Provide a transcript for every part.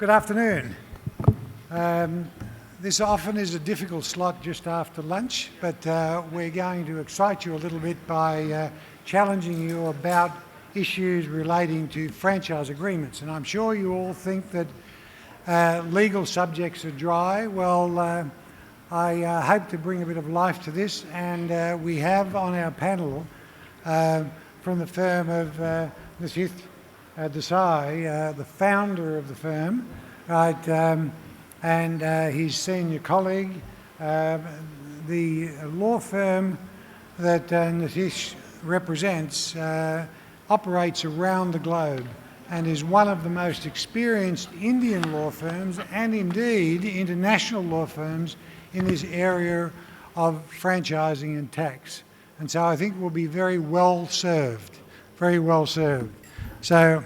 Good afternoon. This often is a difficult slot just after lunch, but we're going to excite you a little bit by challenging you about issues relating to franchise agreements. And I'm sure you all think that legal subjects are dry. Well, I hope to bring a bit of life to this, and we have on our panel from the firm of Nasith Desai, the founder of the firm, right, and his senior colleague. The law firm that Nasith represents operates around the globe and is one of the most experienced Indian law firms and indeed international law firms in this area of franchising and tax. And so I think we'll be very well served, very well served. So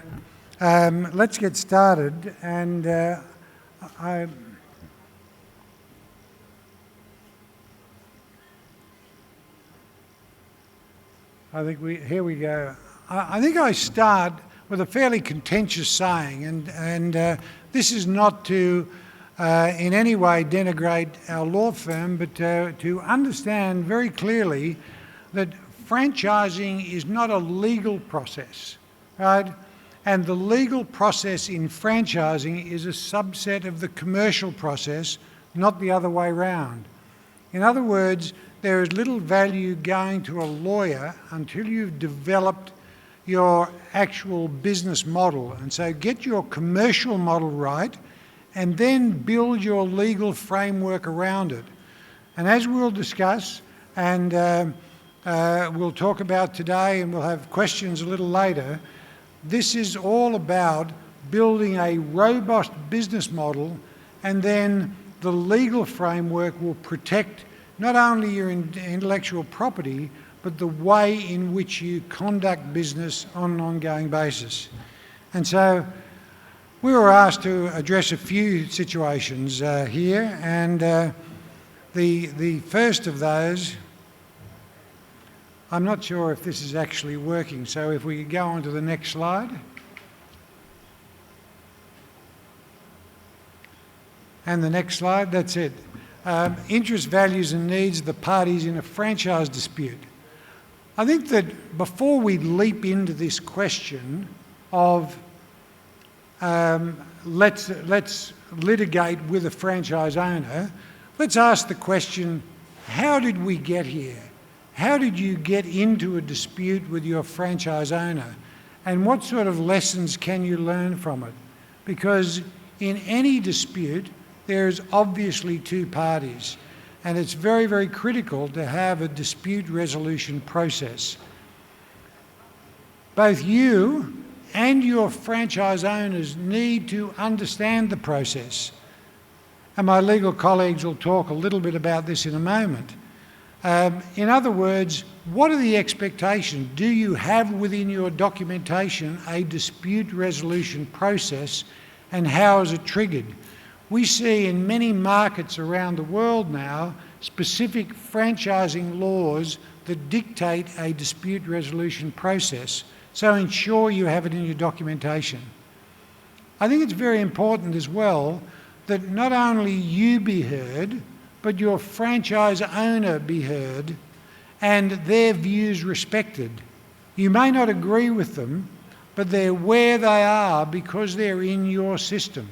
let's get started, and I think here we go. I think I start with a fairly contentious saying, and this is not to in any way denigrate our law firm, but to understand very clearly that franchising is not a legal process, right? And the legal process in franchising is a subset of the commercial process, not the other way round. In other words, there is little value going to a lawyer until you've developed your actual business model. And so get your commercial model right and then build your legal framework around it. And as we'll discuss, and we'll talk about today, and we'll have questions a little later, this is all about building a robust business model, and then the legal framework will protect not only your intellectual property, but the way in which you conduct business on an ongoing basis. And so we were asked to address a few situations here, and the first of those, I'm not sure if this is actually working, so if we could go on to the next slide. And the next slide, that's it. Interest, values and needs of the parties in a franchise dispute. I think that before we leap into this question of let's litigate with a franchise owner, let's ask the question, how did we get here? How did you get into a dispute with your franchise owner? And what sort of lessons can you learn from it? Because in any dispute, there's obviously two parties, and it's very, very critical to have a dispute resolution process. Both you and your franchise owners need to understand the process. And my legal colleagues will talk a little bit about this in a moment. In other words, what are the expectations? Do you have within your documentation a dispute resolution process, and how is it triggered? We see in many markets around the world now specific franchising laws that dictate a dispute resolution process. So ensure you have it in your documentation. I think it's very important as well that not only you be heard, but your franchise owner be heard and their views respected. You may not agree with them, but they're where they are because they're in your system.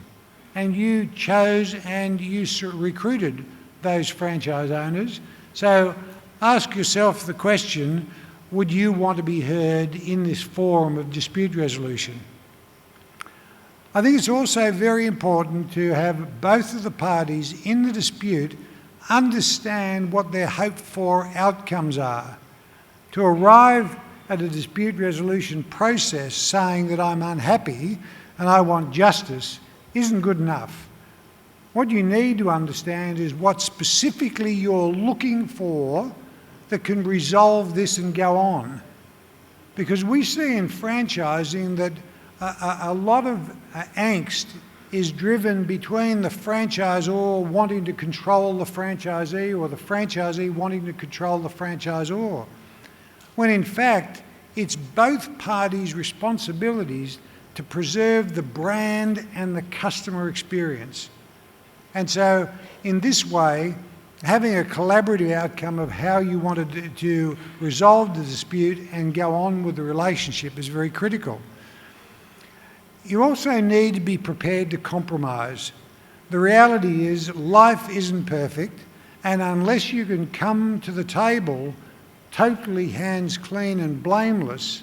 And you chose and you recruited those franchise owners. So ask yourself the question, would you want to be heard in this forum of dispute resolution? I think it's also very important to have both of the parties in the dispute understand what their hoped-for outcomes are. To arrive at a dispute resolution process saying that I'm unhappy and I want justice isn't good enough. What you need to understand is what specifically you're looking for that can resolve this and go on. Because we see in franchising that a lot of angst is driven between the franchisor wanting to control the franchisee or the franchisee wanting to control the franchisor, when in fact it's both parties' responsibilities to to preserve the brand and the customer experience. And so in this way, having a collaborative outcome of how you wanted to resolve the dispute and go on with the relationship is very critical. You also need to be prepared to compromise. The reality is life isn't perfect, and unless you can come to the table totally hands clean and blameless,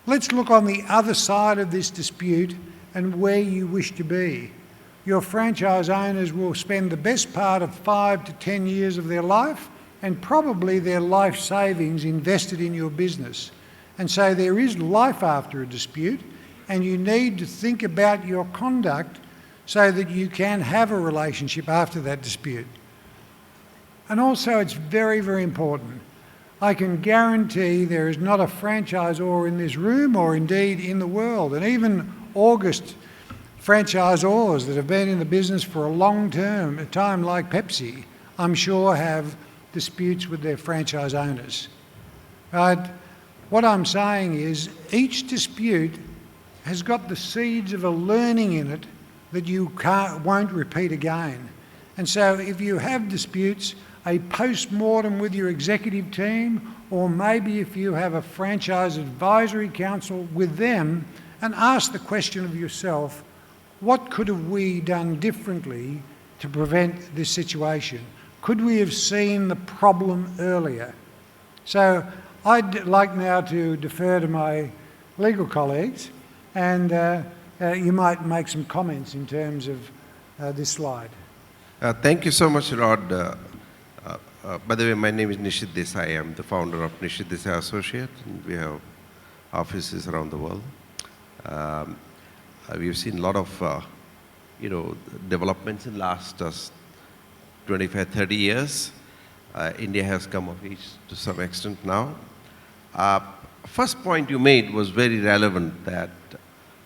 let's look on the other side of this dispute and where you wish to be. Your franchise owners will spend the best part of 5 to 10 years of their life and probably their life savings invested in your business. And so there is life after a dispute, and you need to think about your conduct so that you can have a relationship after that dispute. And also it's very, very important. I can guarantee there is not a franchisor in this room or indeed in the world, and even August franchisors that have been in the business for a long time like Pepsi, I'm sure have disputes with their franchise owners. But what I'm saying is each dispute has got the seeds of a learning in it that you won't repeat again. And so if you have disputes, a post-mortem with your executive team, or maybe if you have a franchise advisory council with them, and ask the question of yourself, what could have we done differently to prevent this situation? Could we have seen the problem earlier? So I'd like now to defer to my legal colleagues, and you might make some comments in terms of this slide. Thank you so much, Rod. By the way, my name is Nishit Desai. I'm the founder of Nishit Desai Associates, and we have offices around the world. We've seen a lot of, developments in the last 25, 30 years. India has come of age to some extent now. First point you made was very relevant, that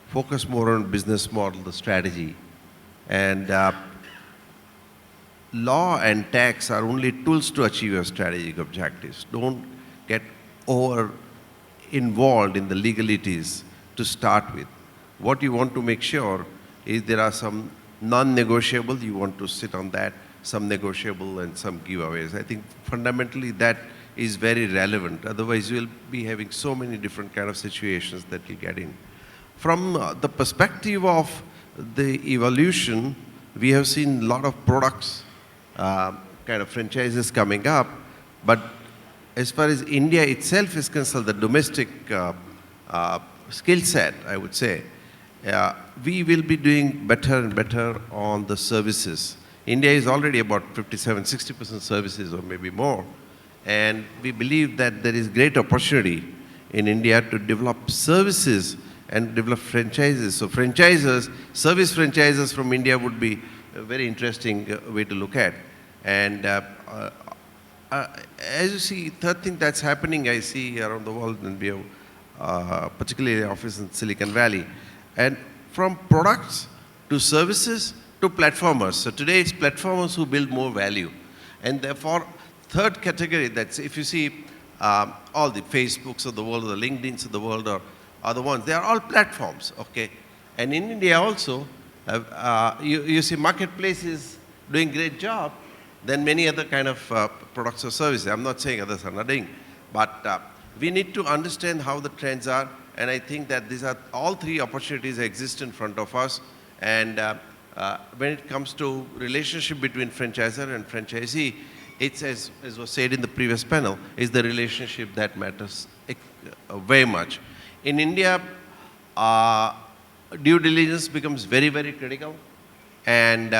focus more on business model, the strategy. And law and tax are only tools to achieve your strategic objectives. Don't get over involved in the legalities to start with. What you want to make sure is there are some non-negotiable, you want to sit on that, some negotiable and some giveaways. I think fundamentally that is very relevant. Otherwise you'll be having so many different kind of situations that you get in. From the perspective of the evolution, we have seen a lot of products, kind of franchises coming up, but as far as India itself is concerned, the domestic skill set, I would say, we will be doing better and better on the services. India is already about 57-60% services or maybe more, and we believe that there is great opportunity in India to develop services and develop franchises. So franchisers, service franchisers from India would be a very interesting way to look at. And as you see, third thing that's happening, I see around the world, and we have particularly office in Silicon Valley, and from products to services to platformers. So today it's platformers who build more value. And therefore, third category, that's if you see all the Facebooks of the world, or the LinkedIns of the world, or other ones, they are all platforms, okay? And in India also, you see marketplaces doing great job than many other kind of products or services. I'm not saying others are not doing, but we need to understand how the trends are, and I think that these are all three opportunities exist in front of us. And when it comes to relationship between franchisor and franchisee, it's as was said in the previous panel, is the relationship that matters very much. In India, due diligence becomes very, very critical, and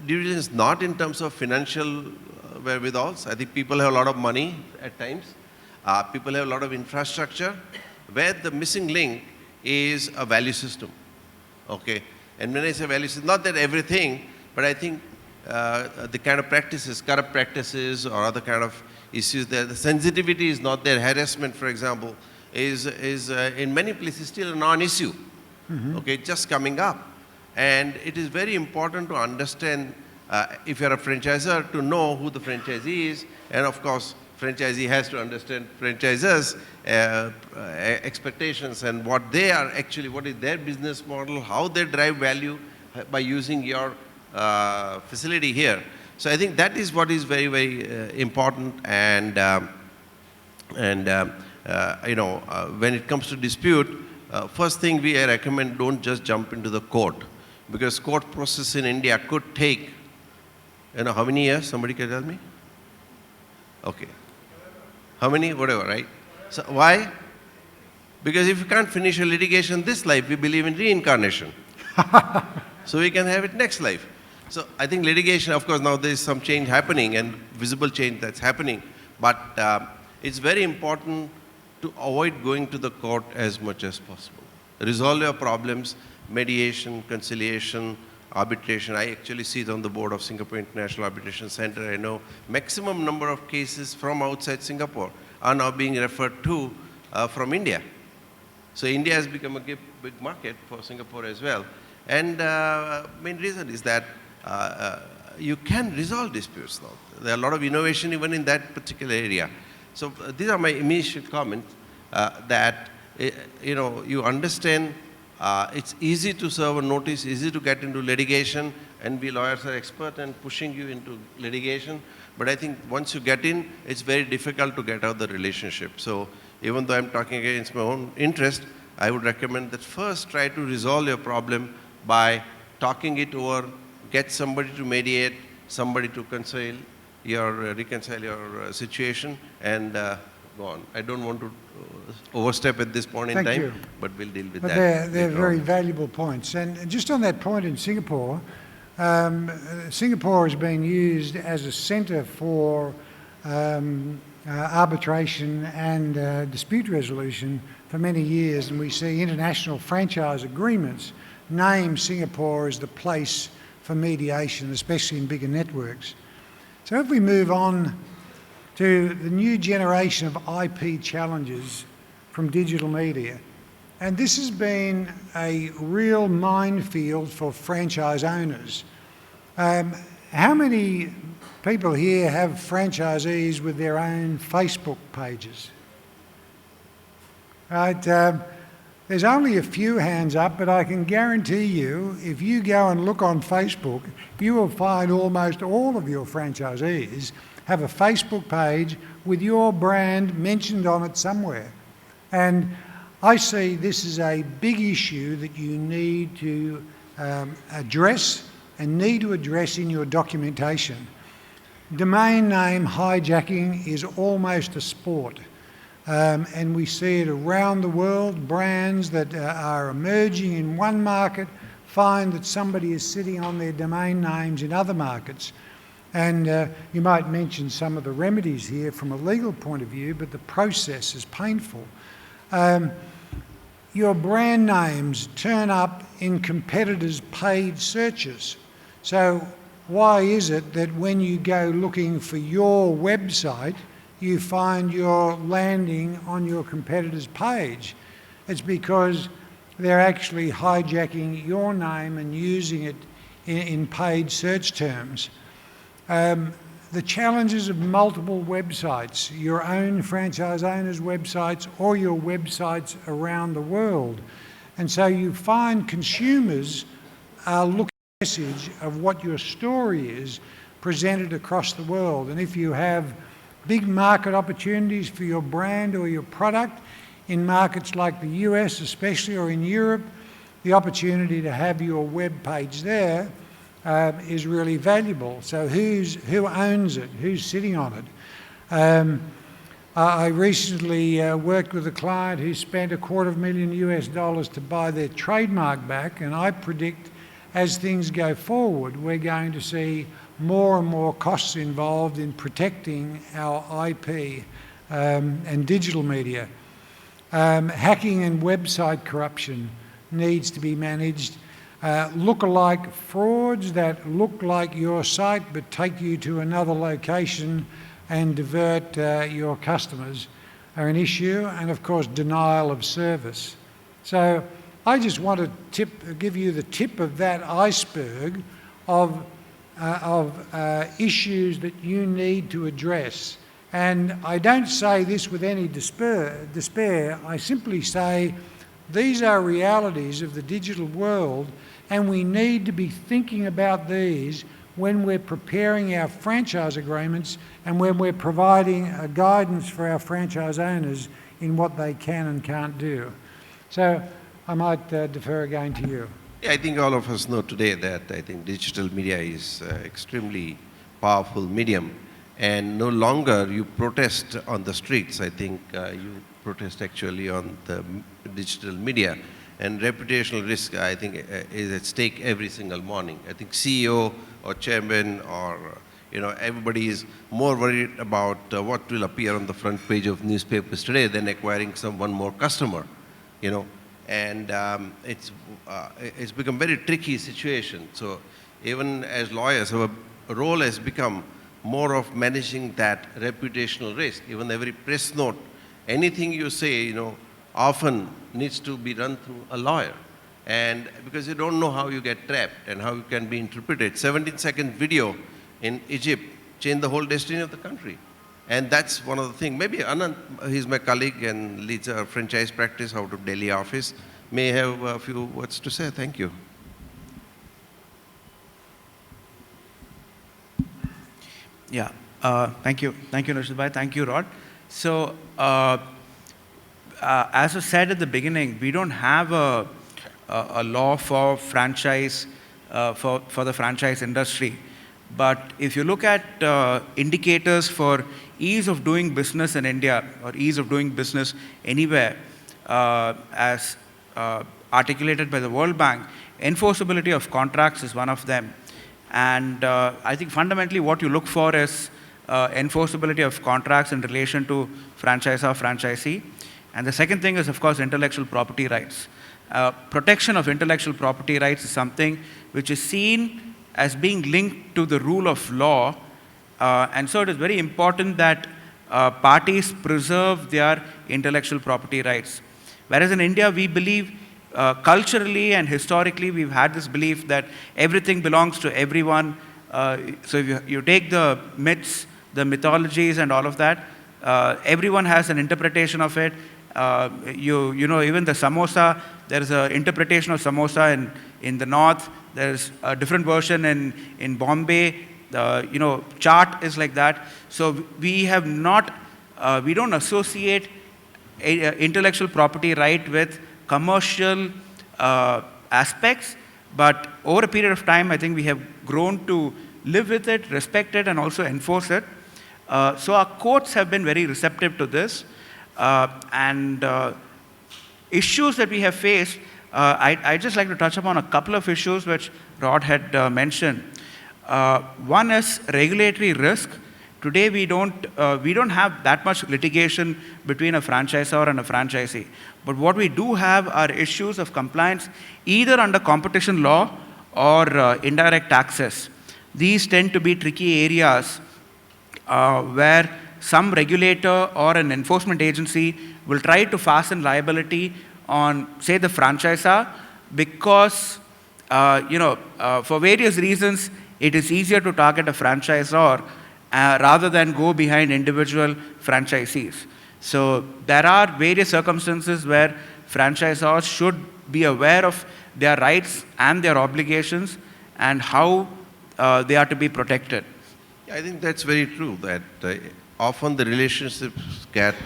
due diligence not in terms of financial wherewithals. I think people have a lot of money at times. People have a lot of infrastructure, where the missing link is a value system, okay? And when I say value system, not that everything, but I think the kind of practices, corrupt practices or other kind of issues there, the sensitivity is not there. Harassment, for example, is in many places still a non-issue, okay, just coming up. And it is very important to understand, if you're a franchisor, to know who the franchisee is, and of course, franchisee has to understand franchisors' expectations and what they are actually, what is their business model, how they drive value by using your facility here. So I think that is what is very, very important. And when it comes to dispute, first thing I recommend, don't just jump into the court, because court process in India could take, how many years? Somebody can tell me? Okay. How many? Whatever, right? So why? Because if you can't finish a litigation this life, we believe in reincarnation. So we can have it next life. So I think litigation, of course, now there is some change happening and visible change that's happening, but it's very important to avoid going to the court as much as possible. Resolve your problems, mediation, conciliation, arbitration. I actually sit on the board of Singapore International Arbitration Center. I know maximum number of cases from outside Singapore are now being referred to from India. So India has become a big market for Singapore as well. And main reason is that you can resolve disputes now. There are a lot of innovation even in that particular area. So these are my initial comments that you understand it's easy to serve a notice, easy to get into litigation, and we lawyers are expert in pushing you into litigation. But I think once you get in, it's very difficult to get out the relationship. So even though I'm talking against my own interest, I would recommend that first try to resolve your problem by talking it over, get somebody to mediate, somebody to reconcile your situation, and go on. I don't want to overstep at this point in time, but we'll deal with that. They're very valuable points. And just on that point in Singapore, Singapore has been used as a centre for arbitration and dispute resolution for many years, and we see international franchise agreements name Singapore as the place for mediation, especially in bigger networks. So if we move on to the new generation of IP challenges from digital media, and this has been a real minefield for franchise owners. How many people here have franchisees with their own Facebook pages? Right, there's only a few hands up, but I can guarantee you, if you go and look on Facebook, you will find almost all of your franchisees have a Facebook page with your brand mentioned on it somewhere. And I see this as a big issue that you need to address and need to address in your documentation. Domain name hijacking is almost a sport. And we see it around the world. Brands that are emerging in one market find that somebody is sitting on their domain names in other markets. And you might mention some of the remedies here from a legal point of view, but the process is painful. Your brand names turn up in competitors' paid searches. So why is it that when you go looking for your website, you find you're landing on your competitor's page? It's because they're actually hijacking your name and using it in paid search terms. The challenges of multiple websites, your own franchise owners' websites or your websites around the world. And so you find consumers are looking at the message of what your story is presented across the world. And if you have big market opportunities for your brand or your product in markets like the US especially, or in Europe, the opportunity to have your web page there is really valuable. So who owns it? Who's sitting on it? I recently worked with a client who spent $250,000 US to buy their trademark back, and I predict as things go forward, we're going to see more and more costs involved in protecting our IP and digital media. Hacking and website corruption needs to be managed. Look-alike frauds that look like your site but take you to another location and divert your customers are an issue, and of course denial of service. So I just want to give you the tip of that iceberg of issues that you need to address And I don't say this with any despair. I simply say these are realities of the digital world, and we need to be thinking about these when we're preparing our franchise agreements and when we're providing a guidance for our franchise owners in what they can and can't do. So I might defer again to you. Yeah, I think all of us know today that I think digital media is extremely powerful medium, and no longer you protest on the streets. I think you protest actually on the digital media, and reputational risk, I think, is at stake every single morning. I think CEO or chairman or everybody is more worried about what will appear on the front page of newspapers today than acquiring one more customer, and it's become very tricky situation. So even as lawyers, our role has become more of managing that reputational risk. Even every press note, anything you say, often needs to be run through a lawyer. And because you don't know how you get trapped and how you can be interpreted. 17-second video in Egypt changed the whole destiny of the country. And that's one of the things. Maybe Anand, he's my colleague and leads a franchise practice out of Delhi office, may have a few words to say. Thank you. Yeah, thank you, Nashid bhai. Thank you, Rod. So, as I said at the beginning, we don't have a law for franchise for the franchise industry. But if you look at indicators for ease of doing business in India or ease of doing business anywhere, as articulated by the World Bank, enforceability of contracts is one of them. And I think fundamentally what you look for is enforceability of contracts in relation to franchisor, franchisee. And the second thing is, of course, intellectual property rights. Protection of intellectual property rights is something which is seen as being linked to the rule of law. And so it is very important that parties preserve their intellectual property rights. Whereas in India, we believe culturally and historically, we've had this belief that everything belongs to everyone. So if you take the myths, the mythologies and all of that, everyone has an interpretation of it. Even the samosa, there is an interpretation of samosa in the north. There's a different version in Bombay. Chaat is like that. So we have not, we don't associate intellectual property right with commercial aspects, but over a period of time, I think we have grown to live with it, respect it, and also enforce it. So our courts have been very receptive to this. And issues that we have faced, I'd just like to touch upon a couple of issues which Rod had mentioned. One is regulatory risk. Today we don't have that much litigation between a franchisor and a franchisee. But what we do have are issues of compliance either under competition law or indirect taxes. These tend to be tricky areas where some regulator or an enforcement agency will try to fasten liability on, say, the franchisor because, for various reasons, it is easier to target a franchisor rather than go behind individual franchisees. So there are various circumstances where franchisors should be aware of their rights and their obligations and how they are to be protected. Yeah, I think that's very true, that often the relationships get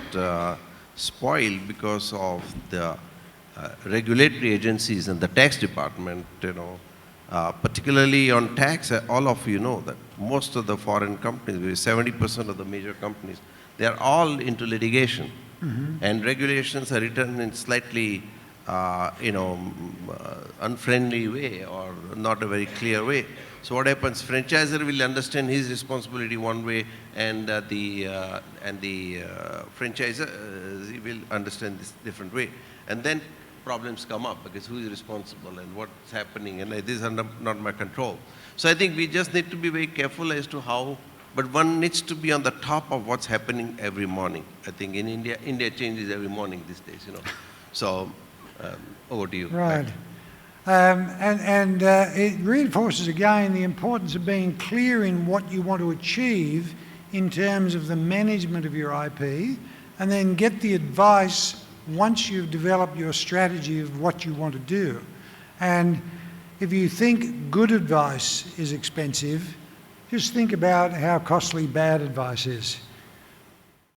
spoiled because of the regulatory agencies and the tax department, particularly on tax. All of you know that most of the foreign companies, 70% of the major companies, they are all into litigation. Mm-hmm. And regulations are written in slightly, unfriendly way or not a very clear way. So what happens? Franchisor will understand his responsibility one way, and the franchisor will understand this different way. And then problems come up because who is responsible and what's happening, and this is not my control. So I think we just need to be very careful as to how, but one needs to be on the top of what's happening every morning. I think in India changes every morning these days, So over to you. Right. It reinforces again the importance of being clear in what you want to achieve in terms of the management of your IP, and then get the advice once you've developed your strategy of what you want to do. And if you think good advice is expensive, just think about how costly bad advice is.